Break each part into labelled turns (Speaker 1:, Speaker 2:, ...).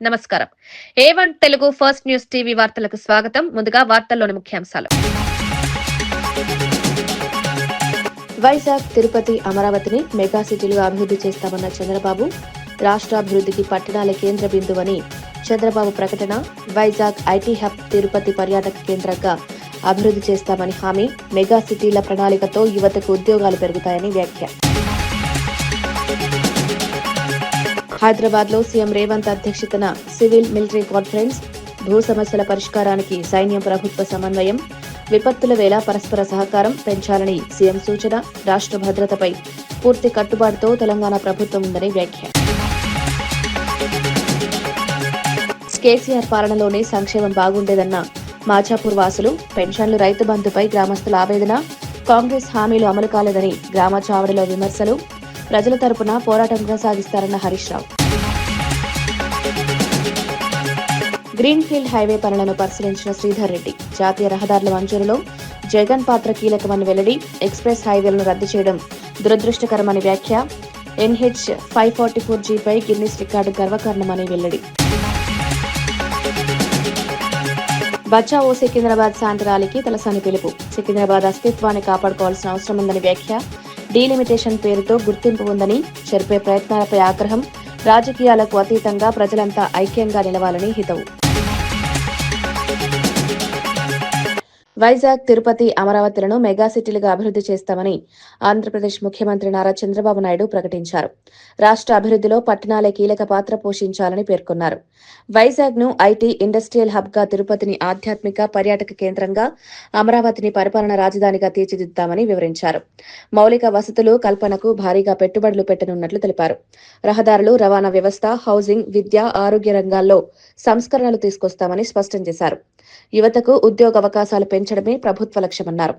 Speaker 1: నమస్కారం. A1 Telugu first news TV వార్తలకు స్వాగతం. ముందుగా వార్తల్లోని ముఖ్యాంశాలు. వైజాగ్, తిరుపతి, అమరావతిని మెగా సిటీలుగా అభివృద్ధి చేస్తామన్న చంద్రబాబు, రాష్ట్రాభివృద్ధికి పట్టణాలే కేంద్ర బిందువని చంద్రబాబు ప్రకటన. వైజాగ్ ఐటీ హబ్, తిరుపతి పర్యాటక కేంద్రంగా అభివృద్ధి చేస్తామని హామీ. మెగా సిటీల ప్రణాళికతో యువతకు ఉద్యోగాలు పెరుగుతాయని వ్యాఖ్య. హైదరాబాద్ లో సీఎం రేవంత్ అధ్యక్షతన సివిల్ మిలిటరీ కాన్ఫరెన్స్. భూ సమస్యల పరిష్కారానికి సైన్యం ప్రభుత్వ సమన్వయం. విపత్తుల వేళ పరస్పర సహకారం పెంచాలని సీఎం సూచన. రాష్ట్ర భద్రతపై పూర్తి కట్టుబాటుతో తెలంగాణ ప్రభుత్వం ఉందని వ్యాఖ్య. కేసీఆర్ పాలనలోనే సంక్షేమం బాగుండేదన్న మాచాపూర్ వాసులు. పెన్షన్లు, రైతు బంధుపై గ్రామస్తుల ఆవేదన. కాంగ్రెస్ హామీలు అమలు కాలేదని గ్రామ చావడిలో విమర్శలు. ప్రజల తరపున పోరాటం కొనసాగిస్తారన్న Harish Rao. Green field highway పనులను పరిశీలించిన శ్రీధర్ రెడ్డి. జాతీయ రహదారుల మంజూరులో జగన్ పాత్ర కీలకమని వెల్లడి. ఎక్స్ప్రెస్ హైవేలను రద్దు చేయడం దురదృష్టకరమని వ్యాఖ్య. NH 544Gపై గిన్నిస్ రికార్డు గర్వకారణమని వెల్లడి. బచావో సికింద్రాబాద్ శాంతి ర్యాలీకి తలసాని పిలుపు. సికింద్రాబాద్ అస్తిత్వాన్ని కాపాడుకోవాల్సిన అవసరం ఉందని వ్యాఖ్య. డీలిమిటేషన్ పేరుతో గుర్తింపు ఉందని జరిపే ప్రయత్నాలపై ఆగ్రహం. రాజకీయాలకు అతీతంగా ప్రజలంతా ఐక్యంగా నిలవాలని హితవు. వైజాగ్, తిరుపతి, అమరావతిలను మెగా సిటీలుగా అభివృద్ధి చేస్తామని ఆంధ్రప్రదేశ్ ముఖ్యమంత్రి నారా చంద్రబాబు నాయుడు ప్రకటించారు. రాష్ట్ర అభివృద్ధిలో పట్టణాలే కీలక పాత్ర పోషించాలని పేర్కొన్నారు. వైజాగ్ ను ఐటీ, ఇండస్ట్రియల్ హబ్ గా, తిరుపతిని ఆధ్యాత్మిక పర్యాటక కేంద్రంగా, అమరావతిని పరిపాలన రాజధానిగా తీర్చిదిద్దామని వివరించారు. మౌలిక వసతులు కల్పనకు భారీగా పెట్టుబడులు పెట్టనున్నట్లు తెలిపారు. రహదారులు, రవాణా వ్యవస్థ, హౌసింగ్, విద్య, ఆరోగ్య రంగాల్లో సంస్కరణలు తీసుకొస్తామని స్పష్టం చేశారు. యువతకు ఉద్యోగ అవకాశాలు పెంచడమే ప్రభుత్వ లక్ష్యమన్నారు.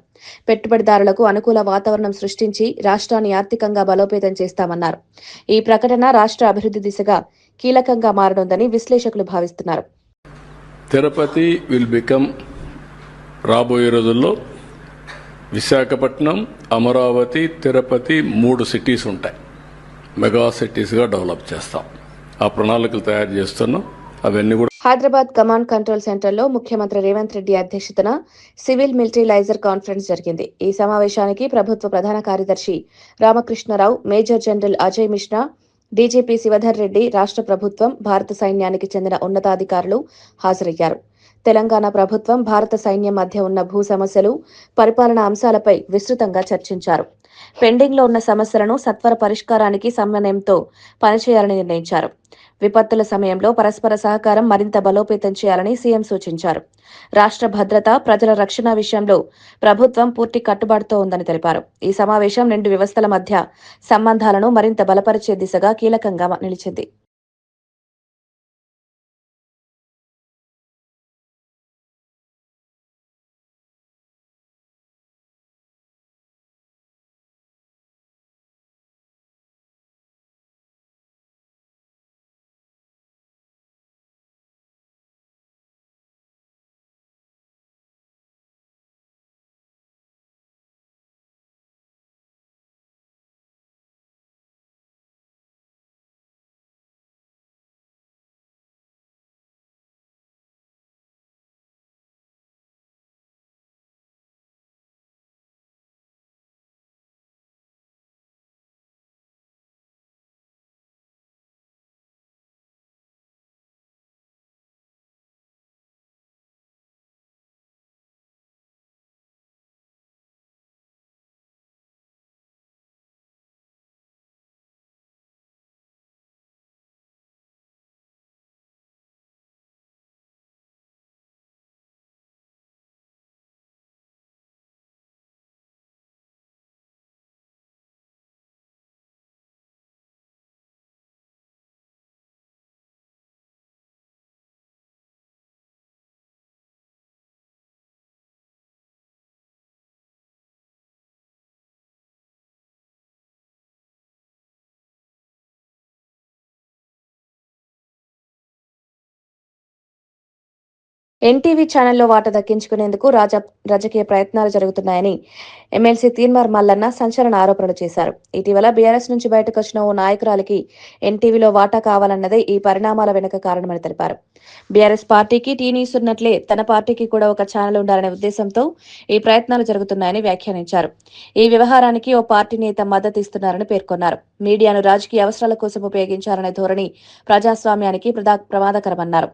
Speaker 1: పెట్టుబడిదారులకు అనుకూల వాతావరణం సృష్టించి రాష్ట్రాన్ని ఆర్థికంగా బలోపేతం చేస్తామన్నారు. ఈ ప్రకటన రాష్ట్ర అభివృద్ధి దిశగా కీలకంగా మారనుందని విశ్లేషకులు భావిస్తున్నారు.
Speaker 2: తిరుపతి విల్ బికమ్ రాబోయే రోజుల్లో విశాఖపట్నం, అమరావతి, తిరుపతి 3 సిటీస్ ఉంటాయి. మెగా సిటీస్గా డెవలప్ చేస్తాం. ఆ ప్రణాళికలు తయారు చేస్తున్నాం. అవన్నీ కూడా
Speaker 1: హైదరాబాద్ కమాండ్ కంట్రోల్ సెంటర్లో ముఖ్యమంత్రి రేవంత్ రెడ్డి అధ్యక్షతన సివిల్ మిలిటరీ లైజర్ కాన్ఫరెన్స్ జరిగింది. ఈ సమావేశానికి ప్రభుత్వ ప్రధాన కార్యదర్శి Ramakrishna Rao, major general Ajay Mishra, DGP Shivadhar Reddy, రాష్ట్ర ప్రభుత్వం, భారత సైన్యానికి చెందిన ఉన్నతాధికారులు హాజరయ్యారు. తెలంగాణ ప్రభుత్వం, భారత సైన్యం మధ్య ఉన్న భూ సమస్యలు, పరిపాలనా అంశాలపై విస్తృతంగా చర్చించారు. పెండింగ్లో ఉన్న సమస్యలను సత్వర పరిష్కారానికి సమన్వయంతో పనిచేయాలని నిర్ణయించారు. విపత్తుల సమయంలో పరస్పర సహకారం మరింత బలోపేతం చేయాలని సీఎం సూచించారు. రాష్ట్ర భద్రత, ప్రజల రక్షణ విషయంలో ప్రభుత్వం పూర్తి కట్టుబాటుతో ఉందని తెలిపారు. ఈ సమావేశం 2 వ్యవస్థల మధ్య సంబంధాలను మరింత బలపరిచే దిశగా కీలకంగా నిలిచింది. ఎన్టీవీ ఛానల్లో వాటా దక్కించుకునేందుకు రాజకీయ ప్రయత్నాలు జరుగుతున్నాయని ఎమ్మెల్సీ తీన్మార్ మల్లన్న సంచలన ఆరోపణలు చేశారు. ఇటీవల బీఆర్ఎస్ నుంచి బయటకు వచ్చిన ఓ నాయకురాలికి ఎన్టీవీలో వాటా కావాలన్నదే ఈ పరిణామాల వెనుక కారణమని తెలిపారు. బీఆర్ఎస్ పార్టీకి టీ న్యూస్ ఉన్నట్లే తన పార్టీకి కూడా ఒక ఛానల్ ఉండాలనే ఉద్దేశంతో ఈ ప్రయత్నాలు జరుగుతున్నాయని వ్యాఖ్యానించారు. ఈ వ్యవహారానికి ఓ పార్టీ నేత మద్దతు ఇస్తున్నారని పేర్కొన్నారు. మీడియాను రాజకీయ అవసరాల కోసం ఉపయోగించాలనే ధోరణి ప్రజాస్వామ్యానికి ప్రమాదకరమన్నారు.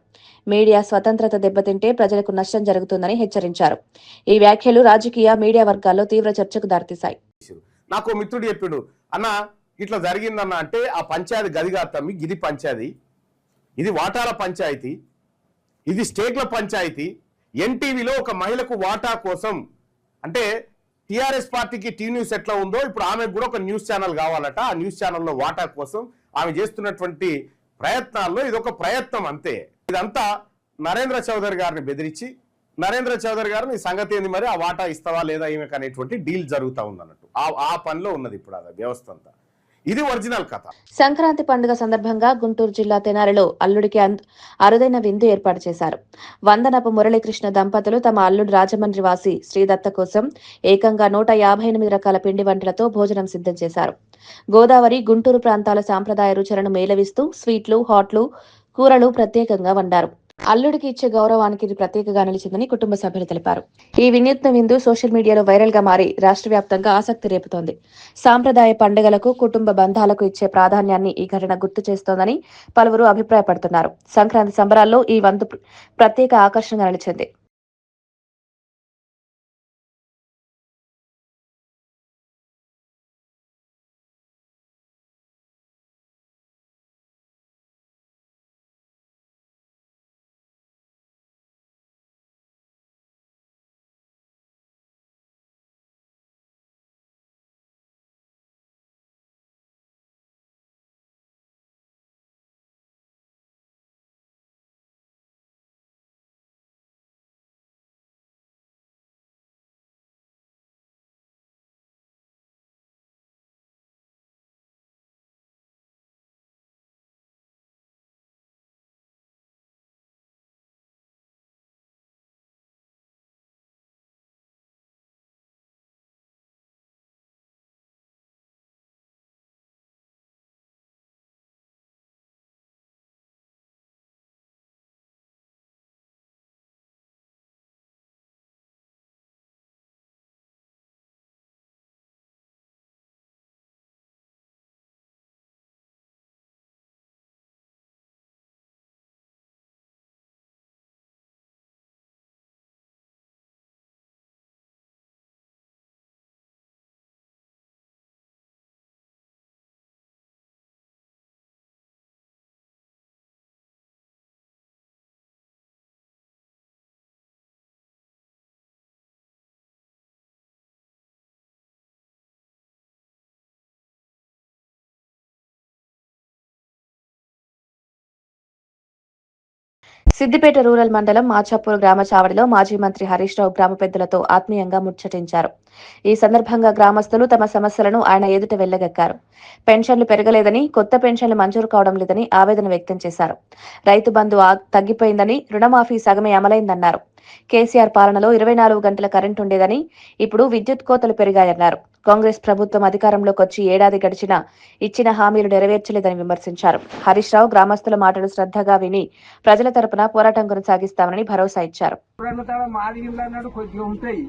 Speaker 1: మీడియా స్వతంత్రత దెబ్బతింటే ప్రజలకు నష్టం జరుగుతుందని హెచ్చరించారు. ఈ వ్యాఖ్యలు రాజకీయ మీడియా వర్గాల్లో తీవ్ర చర్చకు దారితీశాయి.
Speaker 3: నాకు మిత్రుడు చెప్పిండు, అన్న ఇట్లా జరిగిందన్న అంటే ఆ పంచాయతీ గదిగా తమ్మి గిది పంచాయతీ, ఇది వాటాల పంచాయతీ, ఇది స్టేట్ల పంచాయతీ. ఎన్టీవీలో ఒక మహిళకు వాటా కోసం అంటే టీఆర్ఎస్ పార్టీకి టీ న్యూస్ ఎట్లా ఉందో ఇప్పుడు ఆమెకు కూడా ఒక న్యూస్ ఛానల్ కావాలట. ఆ న్యూస్ ఛానల్లో వాటా కోసం ఆమె చేస్తున్నటువంటి ప్రయత్నాల్లో ఇదొక ప్రయత్నం అంతే. ఇదంతా నరేంద్ర చౌదరి గారిని బెదిరించి నరేంద్ర చౌదరి గారు నీ సంగతి ఏంది మరి, ఆ వాటా ఇస్తావా లేదా ఈమెకు అనేటువంటి డీల్ జరుగుతూ ఉందన్నట్టు ఆ పనిలో ఉన్నది ఇప్పుడు అది వ్యవస్థ అంతా. ఇది ఒరిజినల్ కథ.
Speaker 1: సంక్రాంతి పండుగ సందర్భంగా గుంటూరు జిల్లా తెనాలిలో అల్లుడికి అరుదైన విందు ఏర్పాటు చేశారు. వందనపు మురళీకృష్ణ దంపతులు తమ అల్లుడు రాజమండ్రి వాసి శ్రీదత్త కోసం ఏకంగా 158 రకాల పిండి వంటలతో భోజనం సిద్ధం చేశారు. గోదావరి, గుంటూరు ప్రాంతాల సాంప్రదాయ రుచులను మేళవిస్తూ స్వీట్లు, హాట్లు, కూరలు ప్రత్యేకంగా వండారు. అల్లుడికి ఇచ్చే గౌరవానికి ఇది ప్రత్యేకగా నిలిచిందని కుటుంబ సభ్యులు తెలిపారు. ఈ వినూత్న విందు సోషల్ మీడియాలో వైరల్ గా మారి రాష్ట్ర వ్యాప్తంగా ఆసక్తి రేపుతోంది. సాంప్రదాయ పండుగలకు, కుటుంబ బంధాలకు ఇచ్చే ప్రాధాన్యాన్ని ఈ ఘటన గుర్తు చేస్తోందని పలువురు అభిప్రాయపడుతున్నారు. సంక్రాంతి సంబరాల్లో ఈ వంతు ప్రత్యేక ఆకర్షణగా నిలిచింది. సిద్దిపేట రూరల్ మండలం మాచాపూర్ గ్రామ చావడిలో మాజీ మంత్రి హరీష్ రావు గ్రామ పెద్దలతో ఆత్మీయంగా ముచ్చటించారు. ఈ సందర్భంగా గ్రామస్తులు తమ సమస్యలను ఆయన ఎదుట వెళ్లగక్కారు. పెన్షన్లు పెరగలేదని, కొత్త పెన్షన్లు మంజూరు కావడం లేదని ఆవేదన వ్యక్తం చేశారు. రైతు బంధు తగ్గిపోయిందని, రుణమాఫీ సగమే అమలైందన్నారు. కేసీఆర్ పాలనలో 24 గంటల కరెంటు ఉండేదని, ఇప్పుడు విద్యుత్ కోతలు పెరిగాయన్నారు. కాంగ్రెస్ ప్రభుత్వం అధికారంలోకి వచ్చి ఏడాది గడిచినా ఇచ్చిన హామీలు నెరవేర్చలేదని విమర్శించారు. హరీష్ రావు గ్రామస్తుల మాటలు శ్రద్ధగా విని ప్రజల తరపున పోరాటం కొనసాగిస్తామని భరోసా ఇచ్చారు.
Speaker 4: కొద్దిగా ఉంటాయి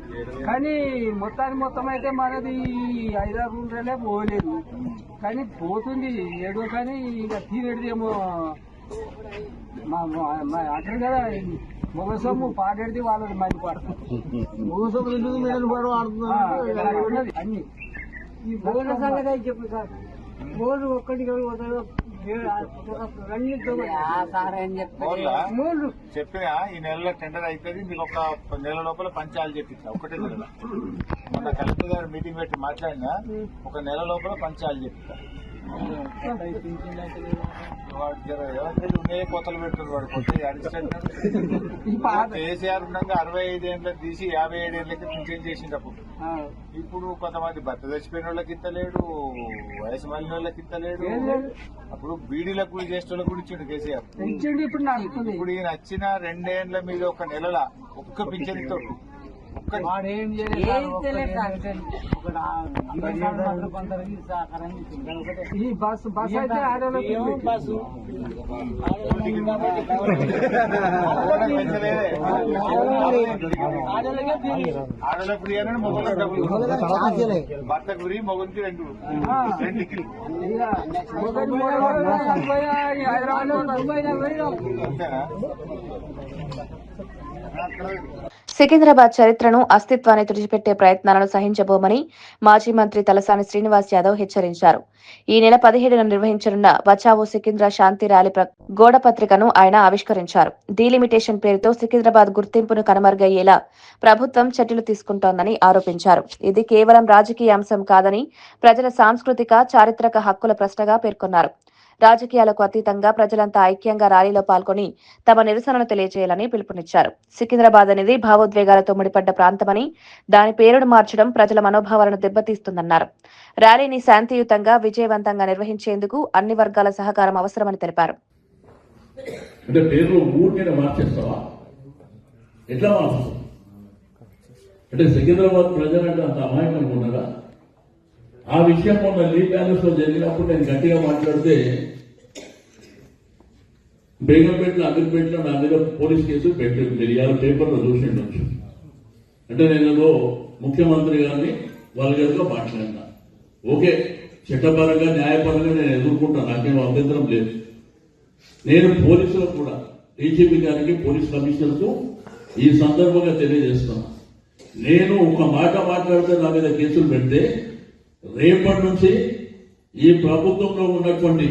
Speaker 4: కానీ మొత్తం అయితే మనది 5-6 రోజులే పోలేదు కానీ పోతుంది ఏడో కానీ ఇంకా తీరేదేమో అక్కడ కదా మొగ సొమ్ము పాడేది వాళ్ళని మంది పడతారు అన్ని ఈ భోజన సంగతి అయితే చెప్పు సార్. మూడు ఒక్కటి
Speaker 5: చెప్పినా ఈ నెలలో టెండర్ అవుతుంది, మీకు ఒక నెల లోపల పంచాలు చెప్పించా. ఒకటే నెల మొన్న కలెక్టర్ గారు మీటింగ్ పెట్టి మాట్లాడినా ఒక నెల లోపల పంచాలు చెప్తా. వాడు ఎవరికైతే ఉన్నాయే కోతలు పెడుతుంది. వాడు కొత్త అడిషన్ కేసీఆర్ ఉండగా 65 ఏళ్ళకి తీసి 57 ఏళ్ళకి పింఛన్ చేసింది. అప్పుడు ఇప్పుడు కొంతమంది భర్త చచ్చిపోయిన వాళ్ళకి ఇస్తలేడు, వయసు మళ్ళిన వాళ్ళకి ఇస్తలేడు. అప్పుడు బీడీలకు కూడా చేసే వాళ్ళకి కూడా ఇచ్చిండు కేసీఆర్.
Speaker 4: ఇచ్చిండు ఇప్పుడు నాకు
Speaker 5: ఇప్పుడు ఈయన వచ్చిన 2 ఏళ్ల మీద ఒక నెలల ఒక్క పింఛన్ ఇస్తాడు.
Speaker 4: వాడేం ఈ బస్ అయితే ఆడోళ్ళకి
Speaker 5: ఆడల ఫ్రీ అని మొగలకు డబ్బులు, భర్తకు ఫ్రీ మొగనికి 2. అంతేనా?
Speaker 1: సికింద్రాబాద్ చరిత్రను, అస్తిత్వాన్ని తుడిచిపెట్టే ప్రయత్నాలను సహించబోమని మాజీ మంత్రి తలసాని శ్రీనివాస్ యాదవ్ హెచ్చరించారు. ఈ నెల 17న నిర్వహించనున్న బచావో సికింద్రా శాంతి ర్యాలీ గోడ పత్రికను ఆయన ఆవిష్కరించారు. డీలిమిటేషన్ పేరుతో సికింద్రాబాద్ గుర్తింపును కనుమరుగయ్యేలా ప్రభుత్వం చర్యలు తీసుకుంటోందని ఆరోపించారు. ఇది కేవలం రాజకీయ అంశం కాదని, ప్రజల సాంస్కృతిక, చారిత్రక హక్కుల ప్రశ్నగా పేర్కొన్నారు. రాజకీయాలకు అతీతంగా ప్రజలంతా ఐక్యంగా ర్యాలీలో పాల్గొని తమ నిరసనను తెలియజేయాలని పిలుపునిచ్చారు. సికింద్రాబాద్ అనేది భావోద్వేగాలతో ముడిపడ్డ ప్రాంతమని, దాని పేరును మార్చడం ప్రజల మనోభావాలను దెబ్బతీస్తుందన్నారు. ర్యాలీని శాంతియుతంగా, విజయవంతంగా నిర్వహించేందుకు అన్ని వర్గాల సహకారం అవసరమని తెలిపారు.
Speaker 6: అంటే పేరు ఊరికే మార్చేస్తావా? ఎట్లా మార్చుతావు? అంటే సికింద్రాబాద్ ప్రజలంటే అంత అమాయకంగా ఉన్నారా? ఆ విషయం మొన్న లీ ప్యాలెస్ లో జరిగినప్పుడు నేను గట్టిగా మాట్లాడితే బేగంపేటలో, అమీర్పేటలో నా మీద పోలీస్ కేసు పెట్టింది. మీరు ఇవాళ పేపర్లో చూసిండొచ్చు. అంటే నేను ముఖ్యమంత్రి గారిని వాళ్ళ గారితో మాట్లాడినా. ఓకే, చట్టపరంగా, న్యాయపరంగా నేను ఎదుర్కొంటాను, నాకేం అభ్యంతరం లేదు. నేను పోలీసులకు కూడా, డీజీపీ గారికి, పోలీస్ కమిషనర్కు ఈ సందర్భంగా తెలియజేస్తున్నా, నేను ఒక మాట మాట్లాడితే నా మీద కేసులు పెడితే రేపటి నుంచి ఈ ప్రభుత్వంలో ఉన్నటువంటి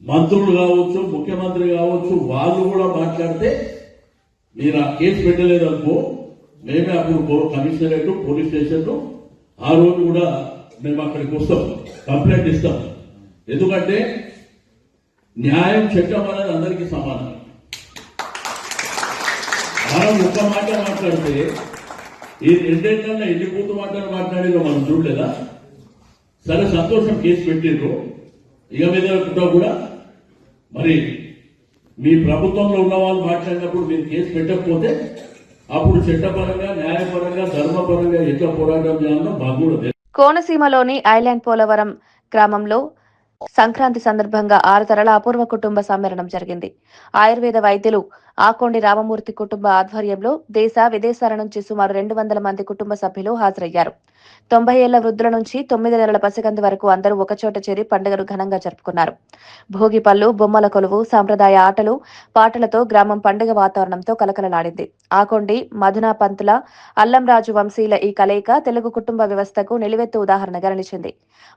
Speaker 6: మంత్రులు కావచ్చు, ముఖ్యమంత్రి కావచ్చు, వాళ్ళు కూడా మాట్లాడితే మీరు ఆ కేసు పెట్టలేదనుకో, మేమే అప్పుడు కమిషనరేట్, పోలీస్ స్టేషన్ ఆ రోజు కూడా మేము అక్కడికి వస్తాం, కంప్లైంట్ ఇస్తాం. ఎందుకంటే న్యాయం, చట్టం అనేది అందరికీ సమానం. మనం ఒక్క మాట మాట్లాడితే ఈ 2 ఏళ్లలో ఎన్ని పూర్తి మాటలు మాట్లాడిరో మనం చూడలేదా? సరే, సంతోషం, కేసు పెట్టిండ్రు. ఇక మీద కూడా మరి మీ ప్రభుత్వంలో ఉన్న వాళ్ళు మాట్లాడినప్పుడు మీరు కేసు పెట్టకపోతే అప్పుడు చట్టపరంగా, న్యాయపరంగా, ధర్మపరంగా ఎట్లా పోరాటం చేయాలో మాకు కూడా తెలుసు.
Speaker 1: కోనసీమలోని ఐలాండ్ పోలవరం గ్రామంలో సంక్రాంతి సందర్భంగా 6 తరాల అపూర్వ కుటుంబ సమ్మేళనం జరిగింది. ఆయుర్వేద వైద్యులు ఆకొండి రామమూర్తి కుటుంబ ఆధ్వర్యంలో దేశ, విదేశాల నుంచి సుమారు 200 మంది కుటుంబ సభ్యులు హాజరయ్యారు. 90 ఏళ్ల వృద్ధుల నుంచి 9 నెలల పసికందు వరకు అందరూ ఒకచోట చేరి పండుగను ఘనంగా జరుపుకున్నారు. భోగి పళ్ళు, బొమ్మల కొలువు, సాంప్రదాయ ఆటలు, పాటలతో గ్రామం పండుగ వాతావరణంతో కలకలలాడింది. ఆకొండి, మధునా పంతుల, అల్లంరాజు వంశీల ఈ కలయిక తెలుగు కుటుంబ వ్యవస్థకు నిలువెత్తు ఉదాహరణగా నిలిచింది.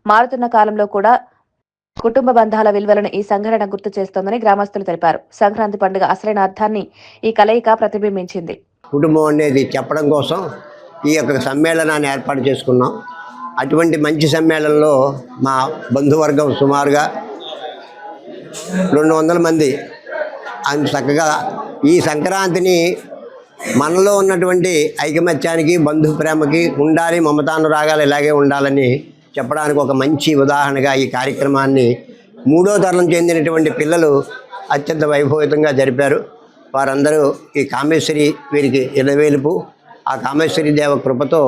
Speaker 1: మారుతున్న కాలంలో కూడా కుటుంబ బంధాల విలువలను ఈ సంఘటన గుర్తు చేస్తోందని గ్రామస్తులు తెలిపారు. సంక్రాంతి పండుగ అసలైన అర్థాన్ని ఈ కలయిక ప్రతిబింబించింది.
Speaker 7: కుటుంబం అనేది చెప్పడం కోసం ఈ యొక్క సమ్మేళనాన్ని ఏర్పాటు చేసుకున్నాం. అటువంటి మంచి సమ్మేళనంలో మా బంధువర్గం సుమారుగా 200 మంది అంత చక్కగా ఈ సంక్రాంతిని మనలో ఉన్నటువంటి ఐకమత్యానికి, బంధు ప్రేమకి ఉండాలి, మమతానురాగాలు ఇలాగే ఉండాలని చెప్పడానికి ఒక మంచి ఉదాహరణగా ఈ కార్యక్రమాన్ని 3వ తరం చెందినటువంటి పిల్లలు అత్యంత వైభవితంగా జరిపారు. వారందరూ ఈ కామేశ్వరి వీరికి ఇలవేలుపు. ఆ కామేశ్వరి దేవ కృపతో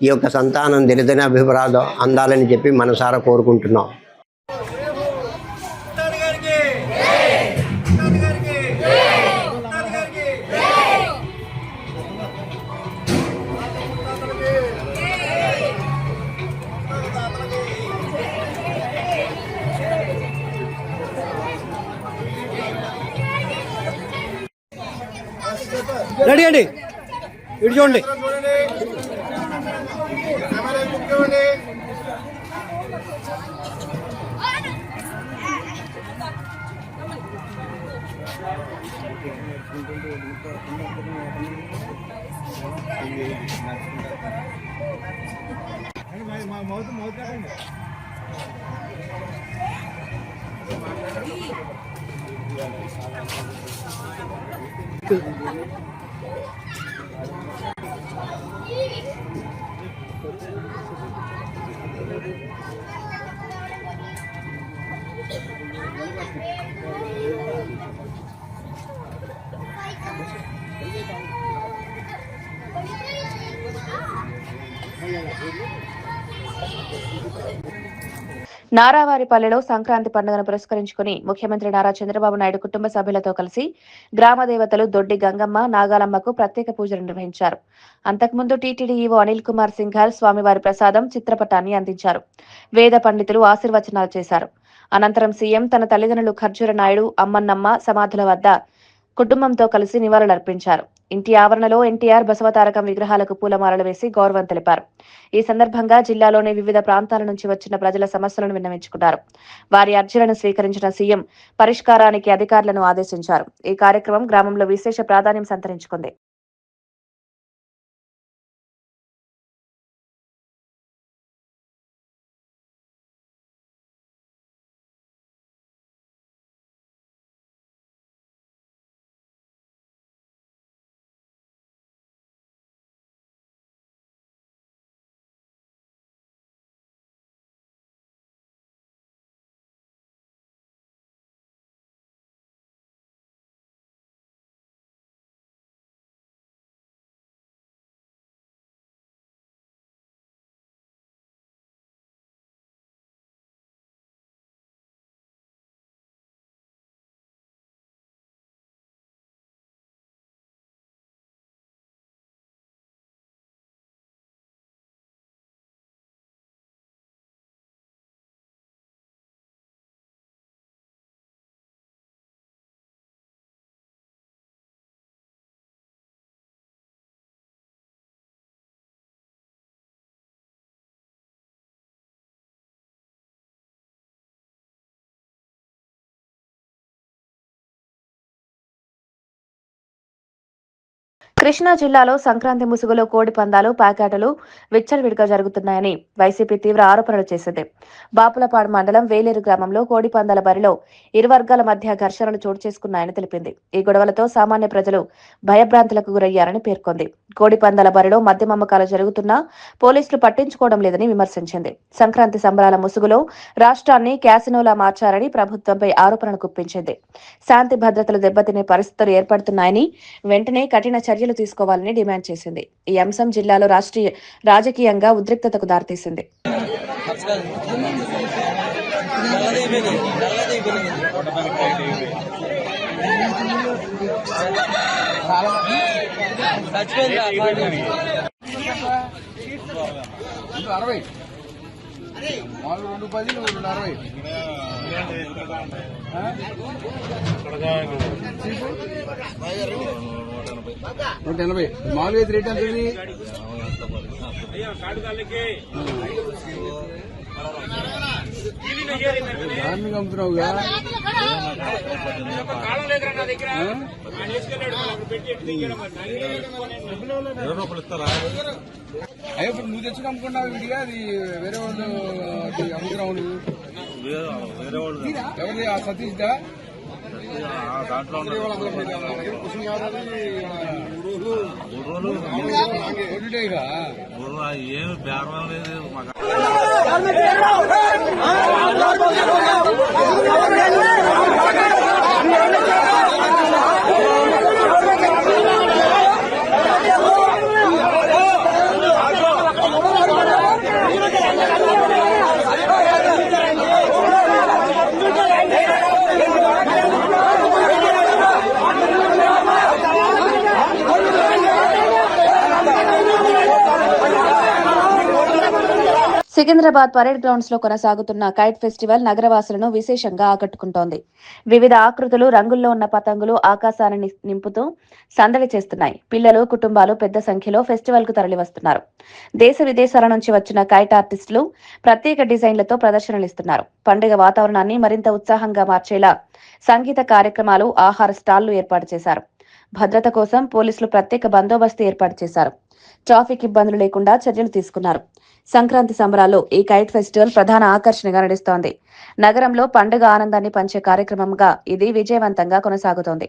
Speaker 7: ఈ యొక్క సంతానం దినదిన అభివృద్ధి అందాలని చెప్పి మనసారా కోరుకుంటున్నాం.
Speaker 8: రెడీ అండి, ఇటు చూడండి.
Speaker 1: నారావారిపల్లెలో సంక్రాంతి పండుగను పురస్కరించుకుని ముఖ్యమంత్రి నారా చంద్రబాబు నాయుడు కుటుంబ సభ్యులతో కలిసి గ్రామ దేవతలు దొడ్డి గంగమ్మ నాగాలమ్మకు ప్రత్యేక పూజలు నిర్వహించారు. అంతకుముందు టీటీడీ ఈవో అనిల్ కుమార్ సింఘాల్ స్వామివారి ప్రసాదం చిత్రపటాన్ని అందించారు. వేద పండితులు ఆశీర్వచనాలు చేశారు. అనంతరం సీఎం తన తల్లిదండ్రులు ఖర్జూర నాయుడు అమ్మన్నమ్మ సమాధుల వద్ద కుటుంబంతో కలిసి నివాళులర్పించారు. ఇంటి ఆవరణలో ఎన్టీఆర్ బసవతారకం విగ్రహాలకు పూలమాలలు వేసి గౌరవం తెలిపారు. ఈ సందర్భంగా జిల్లాలోని వివిధ ప్రాంతాల నుంచి వచ్చిన ప్రజల సమస్యలను విన్నవించుకున్నారు. వారి అర్జీలను స్వీకరించిన సీఎం పరిష్కారానికి అధికారులను ఆదేశించారు. ఈ కార్యక్రమం గ్రామంలో విశేష ప్రాధాన్యం సంతరించుకుంది. కృష్ణా జిల్లాలో సంక్రాంతి ముసుగులో కోడి పందాలు ప్యాకెట్లు విచ్చలవిడిగా జరుగుతున్నాయని వైసీపీ తీవ్ర ఆరోపణలు చేసింది. బాపులపాడు మండలం వేలేరు గ్రామంలో కోడి పందాల బరిలో ఇరు వర్గాల మధ్య ఘర్షణలు చోటు చేసుకున్నాయని తెలిపింది. ఈ గొడవలతో సామాన్య ప్రజలు భయభ్రాంతులకు గురయ్యారని పేర్కొంది. కోడి పందాల బరిలో మద్యం అమ్మకాలు జరుగుతున్నా పోలీసులు పట్టించుకోవడం లేదని విమర్శించింది. సంక్రాంతి సంబరాల ముసుగులో రాష్ట్రాన్ని క్యాసినోలా మార్చారని ప్రభుత్వంపై ఆరోపణలు గుప్పించింది. శాంతి భద్రతలు దెబ్బతినే పరిస్థితులు ఏర్పడుతున్నాయని వెంటనే కఠిన చర్యలు తీసుకోవాలని డిమాండ్ చేసింది. ఈ అంశం జిల్లాలో రాజకీయంగా ఉద్రిక్తతకు దారితీసింది.
Speaker 4: $180 మామూలుగా రేట్ ఎంత దాన్ని అమ్ముతున్నావుగా అయ్యో ఇప్పుడు నువ్వు తెచ్చుకు అమ్ముకున్నావు విడిగా అది వేరే వాళ్ళు అమ్ముతున్నావు నువ్వు ఎవరిది ఆ సతీష్ దా
Speaker 5: ఏమి బేరం లేదు.
Speaker 1: సికింద్రాబాద్ పరేడ్ గ్రౌండ్స్ లో కొనసాగుతున్న కైట్ ఫెస్టివల్ నగరవాసులను విశేషంగా ఆకట్టుకుంటోంది. వివిధ ఆకృతులు రంగుల్లో ఉన్న పతంగులు ఆకాశాన్ని నింపుతూ సందడి చేస్తున్నాయి. పిల్లలు కుటుంబాలు పెద్ద సంఖ్యలో ఫెస్టివల్ కు తరలివస్తున్నారు. దేశ విదేశాల నుంచి వచ్చిన కైట్ ఆర్టిస్టులు ప్రత్యేక డిజైన్లతో ప్రదర్శనలిస్తున్నారు. పండుగ వాతావరణాన్ని మరింత ఉత్సాహంగా మార్చేలా సంగీత కార్యక్రమాలు, ఆహార స్టాళ్లు ఏర్పాటు చేశారు. భద్రత కోసం పోలీసులు ప్రత్యేక బందోబస్తు ఏర్పాటు చేశారు. ట్రాఫిక్ ఇబ్బందులు లేకుండా చర్యలు తీసుకున్నారు. సంక్రాంతి సంబరాల్లో ఈ కైట్ ఫెస్టివల్ ప్రధాన ఆకర్షణగా నడుస్తోంది. నగరంలో పండుగ ఆనందాన్ని పంచే కార్యక్రమంగా ఇది విజయవంతంగా కొనసాగుతోంది.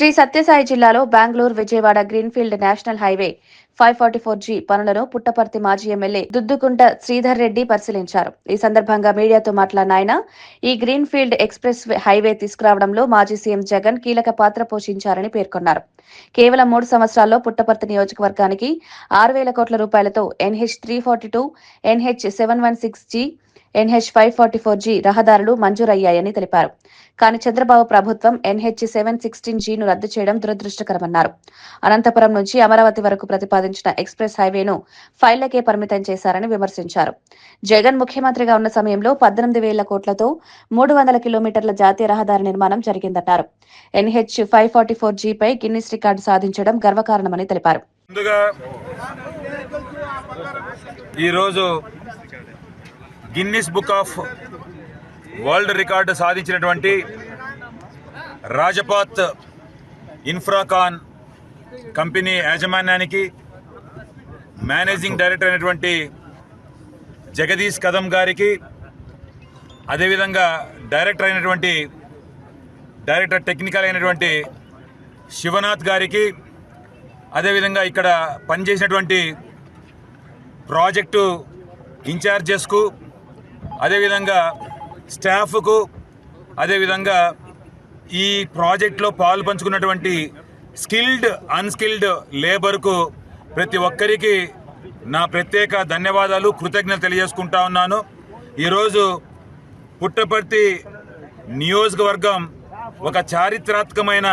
Speaker 1: శ్రీ సత్యసాయి జిల్లాలో Bengaluru Vijayawada greenfield national highway 544G పనులను పుట్టపర్తి మాజీ ఎమ్మెల్యే దుద్దుకుంట శ్రీధర్ రెడ్డి పరిశీలించారు. ఈ సందర్భంగా మీడియాతో మాట్లాడిన ఆయన ఈ గ్రీన్ఫీల్డ్ ఎక్స్ప్రెస్ హైవే తీసుకురావడంలో మాజీ సీఎం జగన్ కీలక పాత్ర పోషించారని పేర్కొన్నారు. కేవలం 3 సంవత్సరాల్లో పుట్టపర్తి నియోజకవర్గానికి 6,000 కోట్ల రూపాయలతో NH 342, NH 716G, NH 544G రహదారులు మంజూరయ్యాయని తెలిపారు. కానీ చంద్రబాబు ప్రభుత్వం NH 716Gను రద్దు చేయడం దురదృష్టకరమన్నారు. అనంతపురం నుంచి అమరావతి వరకు ప్రతిపాదించిన ఎక్స్ప్రెస్ హైవేను ఫైళ్లకే పరిమితం చేశారని విమర్శించారు. జగన్ ముఖ్యమంత్రిగా ఉన్న సమయంలో 18,000 కోట్లతో 300 కిలోమీటర్ల జాతీయ రహదారి నిర్మాణం జరిగిందన్నారు. NH 544G పై గిన్నిస్ రికార్డు సాధించడం గర్వకారణమని తెలిపారు.
Speaker 9: ముందుగా ఈరోజు Guinness book of world record సాధించినటువంటి రాజపాత్ ఇన్ఫ్రాకాన్ కంపెనీ యాజమాన్యానికి మేనేజింగ్ డైరెక్టర్ అయినటువంటి జగదీష్ కదం గారికి, అదేవిధంగా డైరెక్టర్ టెక్నికల్ అయినటువంటి శివనాథ్ గారికి, అదేవిధంగా ఇక్కడ పనిచేసినటువంటి ప్రాజెక్టు ఇన్ఛార్జెస్కు, అదేవిధంగా స్టాఫ్కు, అదేవిధంగా ఈ ప్రాజెక్టులో పాలు పంచుకున్నటువంటి స్కిల్డ్ అన్స్కిల్డ్ లేబర్కు ప్రతి ఒక్కరికి నా ప్రత్యేక ధన్యవాదాలు, కృతజ్ఞతలు తెలియజేసుకుంటా ఉన్నాను. ఈరోజు పుట్టపర్తి నియోజకవర్గం ఒక చారిత్రాత్మకమైన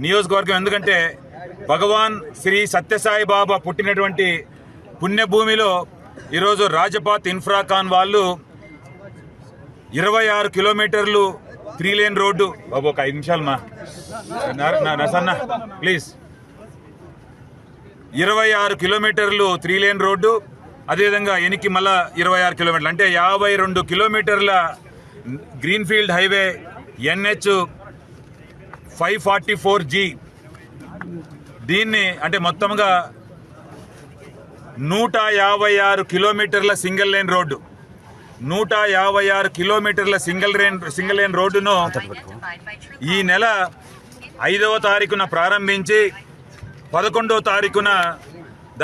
Speaker 9: నియోజకవర్గం. ఎందుకంటే భగవాన్ శ్రీ సత్యసాయి బాబా పుట్టినటువంటి పుణ్యభూమిలో ఈరోజు రాజపాత్ ఇన్ఫ్రాకాన్ వాళ్ళు 26 కిలోమీటర్లు 3 లేన్ రోడ్డు. బాబు ఒక 5 నిమిషాలు నసన్న ప్లీజ్. 26 కిలోమీటర్లు 3 లేన్ రోడ్డు, అదేవిధంగా ఎనికి మళ్ళా 26 కిలోమీటర్లు అంటే 52 కిలోమీటర్ల గ్రీన్ఫీల్డ్ హైవే NH 544G. దీన్ని అంటే మొత్తంగా 156 కిలోమీటర్ల సింగిల్ లేన్ రోడ్డు, 156 కిలోమీటర్ల సింగిల్ లేన్ రోడ్డును ఈ నెల 5వ తారీఖున ప్రారంభించి 11వ తారీఖున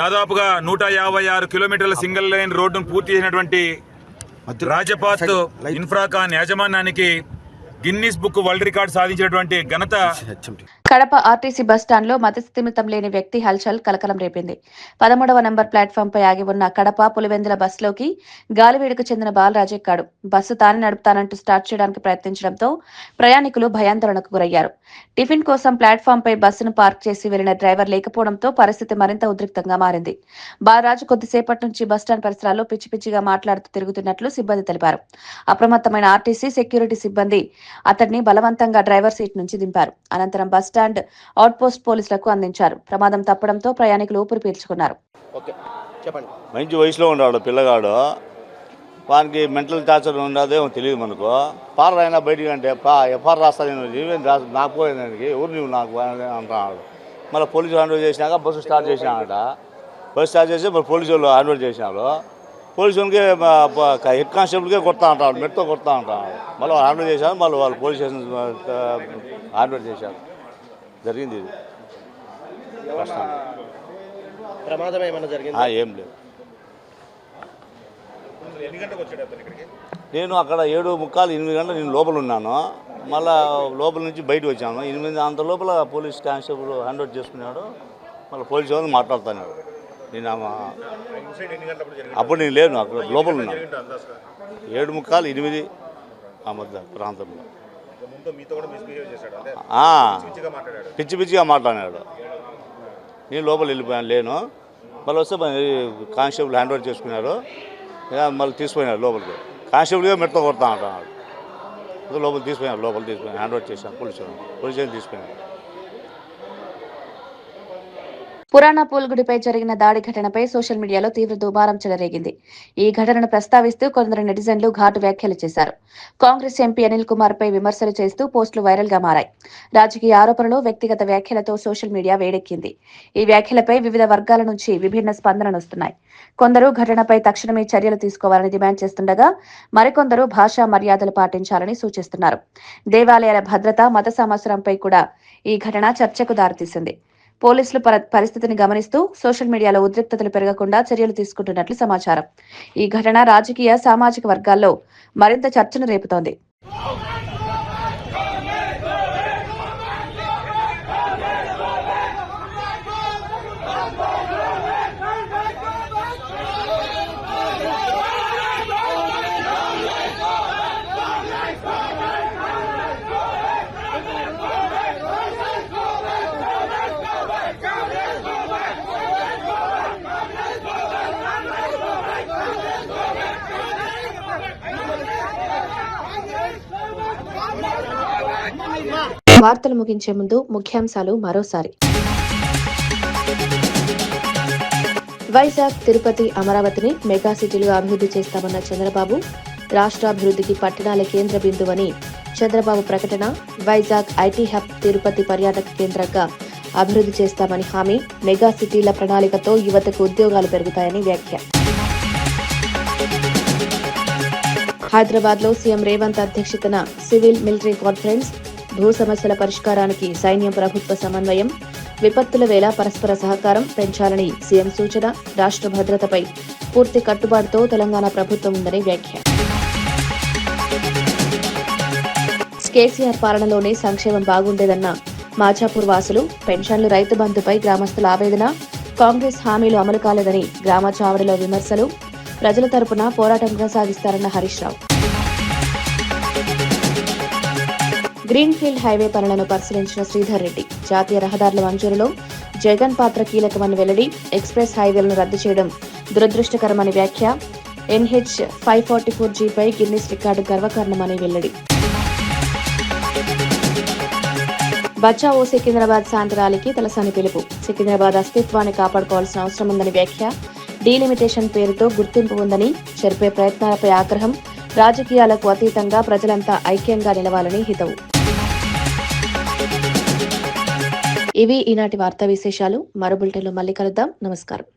Speaker 9: దాదాపుగా 156 కిలోమీటర్ల సింగిల్ లేన్ రోడ్డును పూర్తి చేసినటువంటి రాజపాత్ ఇన్ఫ్రాకాన్ యాజమాన్యానికి గిన్నిస్ బుక్ వరల్డ్ రికార్డు సాధించినటువంటి ఘనత.
Speaker 1: కడప ఆర్టీసీ బస్టాండ్లో మతిస్థిమితం లేని వ్యక్తి హల్చల్ కలకలం రేపింది. 13వ నంబర్ ప్లాట్ఫామ్పై ఆగి ఉన్న కడప పులివెందుల బస్సులోకి గాలివీడుకు చెందిన బాలరాజు ఎక్కాడు. బస్సు తాను నడుపుతానంటూ స్టార్ట్ చేయడానికి ప్రయత్నించడంతో ప్రయాణికులు భయాందోళనకు గురయ్యారు. టిఫిన్ కోసం ప్లాట్ఫామ్పై బస్సును పార్క్ చేసి వెళ్లిన డ్రైవర్ లేకపోవడంతో పరిస్థితి మరింత ఉద్రిక్తంగా మారింది. బాలరాజు కొద్దిసేపటి నుంచి బస్టాండ్ పరిసరాల్లో పిచ్చి పిచ్చిగా మాట్లాడుతూ తిరుగుతున్నట్లు సిబ్బంది తెలిపారు. అప్రమత్తమైన ఆర్టీసీ సెక్యూరిటీ సిబ్బంది అతడిని బలవంతంగా డ్రైవర్ సీట్ నుంచి దింపారు. అనంతరం బస్టాండ్ అవుట్ పోస్ట్ పోలీసులకు అందించారు. ప్రమాదం తప్పడంతో ప్రయాణికులు ఊపిరి పీల్చుకున్నారు.
Speaker 10: మంచి వయసులో ఉన్నాడు పిల్లగాడు, వానికి మెంటల్ టార్చర్ ఉండదేమో తెలియదు మనకు. పార్ అయినా బయటికి అంటే ఎఫ్ఆర్ రాస్తా నేను నాకు పోయేదానికి ఎవరు నువ్వు నాకు అంటున్నాడు. మళ్ళీ పోలీసులు హ్యాండ్ చేసినాక బస్సు స్టార్ట్ చేసినాడట. బస్సు స్టార్ట్ చేసి మరి పోలీసు వాళ్ళు హ్యాండ్ చేసినారు. పోలీసు వాళ్ళకి హెడ్ కానిస్టేబుల్కే కొడతా ఉంటాడు, మెట్తో కొడతా ఉంటాడు. మళ్ళీ హ్యాండ్ చేశారు, మళ్ళీ వాళ్ళు పోలీస్ స్టేషన్ హ్యాండ్ చేశారు. జరిగింది ఇది.
Speaker 11: ప్రమాదం ఏమైనా జరిగింది?
Speaker 10: ఏం లేదు. నేను అక్కడ 7:45, 8 గంటలు నేను లోపల ఉన్నాను. మళ్ళీ లోపల నుంచి బయటకు వచ్చాను 8 అంత లోపల పోలీస్ కానిస్టేబుల్ హ్యాండ్ ఓవర్ చేసుకున్నాడు. మళ్ళీ పోలీసు వాళ్ళు మాట్లాడుతున్నాడు. నేను అప్పుడు నేను లేను, అక్కడ లోపల ఉన్నాను. 7:45, 8 ఆ మధ్య ప్రాంతంలో పిచ్చి పిచ్చిగా మాట్లాడాడు. నేను లోపల వెళ్ళిపోయాను, లేను. మళ్ళీ వస్తే కానిస్టేబుల్ హ్యాండ్ ఓవర్ చేసుకున్నారు. మళ్ళీ తీసుకుపోయినాడు లోపలికి. కానిస్టేబుల్గా మెట్తో కొడతా అంటున్నాడు. లోపల తీసుకుపోయినాడు హ్యాండ్ ఓవర్ చేశాను పోలీసు స్టేషన్ తీసుకుపోయినాడు.
Speaker 1: పురాణ పూల్గుడిపై జరిగిన దాడి ఘటనపై సోషల్ మీడియాలో తీవ్ర దుమారం చెలరేగింది. ఈ ఘటనను ప్రస్తావిస్తూ కొందరు నెటిజన్లు ఘాటు వ్యాఖ్యలు చేశారు. కాంగ్రెస్ ఎంపీ అనిల్ కుమార్ పై విమర్శలు చేస్తూ పోస్టులు వైరల్ గా మారాయి. రాజకీయ ఆరోపణలు, వ్యక్తిగత వ్యాఖ్యలతో సోషల్ మీడియా వేడెక్కింది. ఈ వ్యాఖ్యలపై వివిధ వర్గాల నుంచి విభిన్న స్పందనలు వస్తున్నాయి. కొందరు ఘటనపై తక్షణమే చర్యలు తీసుకోవాలని డిమాండ్ చేస్తుండగా, మరికొందరు భాషా మర్యాదలు పాటించాలని సూచిస్తున్నారు. దేవాలయాల భద్రత, మత సంవత్సరంపై కూడా ఈ ఘటన చర్చకు దారితీసింది. పోలీసులు పరిస్థితిని గమనిస్తూ సోషల్ మీడియాలో ఉద్రిక్తతలు పెరగకుండా చర్యలు తీసుకుంటున్నట్లు సమాచారం. ఈ ఘటన రాజకీయ, సామాజిక వర్గాల్లో మరింత చర్చను రేపుతోంది. వార్తలు ముగించే ముందు ముఖ్యాంశాలు మరోసారి. వైజాగ్, తిరుపతి, అమరావతిని మెగా సిటీలుగా అభివృద్ధి చేస్తామన్న చంద్రబాబు. రాష్ట్రాభివృద్ధికి పట్టణాలే కేంద్ర బిందువని చంద్రబాబు ప్రకటన. వైజాగ్ ఐటీ హబ్, తిరుపతి పర్యాటక కేంద్రంగా అభివృద్ధి చేస్తామని హామీ. మెగా సిటీల ప్రణాళికతో యువతకు ఉద్యోగాలు పెరుగుతాయని వ్యాఖ్య. హైదరాబాద్ లో సీఎం రేవంత్ అధ్యక్షతన సివిల్ మిలిటరీ కాన్ఫరెన్స్. భూ సమస్యల పరిష్కారానికి సైన్యం, ప్రభుత్వ సమన్వయం. విపత్తుల వేళ పరస్పర సహకారం పెంచాలని సీఎం సూచన. రాష్ట్ర భద్రతపై పూర్తి కట్టుబాటుతో తెలంగాణ ప్రభుత్వం ఉందని వ్యాఖ్య. కేసీఆర్ పాలనలోనే సంక్షేమం బాగుండేదన్న మాచాపూర్ వాసులు. పెన్షన్లు, రైతు బంధుపై గ్రామస్తుల ఆవేదన. కాంగ్రెస్ హామీలు అమలు కాలేదని గ్రామ చావడిలో విమర్శలు. ప్రజల తరపున పోరాటం కొనసాగిస్తారన్న Harish Rao. Green field highway పనులను పరిశీలించిన శ్రీధర్ రెడ్డి. జాతీయ రహదారుల మంజూరులో జగన్ పాత్ర కీలకమని వెల్లడి. ఎక్స్ప్రెస్ హైవేలను రద్దు చేయడం దురదృష్టకరమని వ్యాఖ్య. NH 544G పై గిన్నిస్ రికార్డు గర్వకారణమని వెల్లడి. బచావో సికింద్రాబాద్ శాంతి ర్యాలీకి తలసాని పిలుపు. సికింద్రాబాద్ అస్తిత్వాన్ని కాపాడుకోవాల్సిన అవసరం ఉందని వ్యాఖ్య. డీలిమిటేషన్ పేరుతో గుర్తింపు ఉందని చెరిపే ప్రయత్నాలపై ఆగ్రహం. రాజకీయాలకు అతీతంగా ప్రజలంతా ఐక్యంగా నిలవాలని హితవు. ఇవి ఈనాటి వార్తా విశేషాలు. మరో బులెటిన్లో మళ్ళీ కలుద్దాం. నమస్కారం.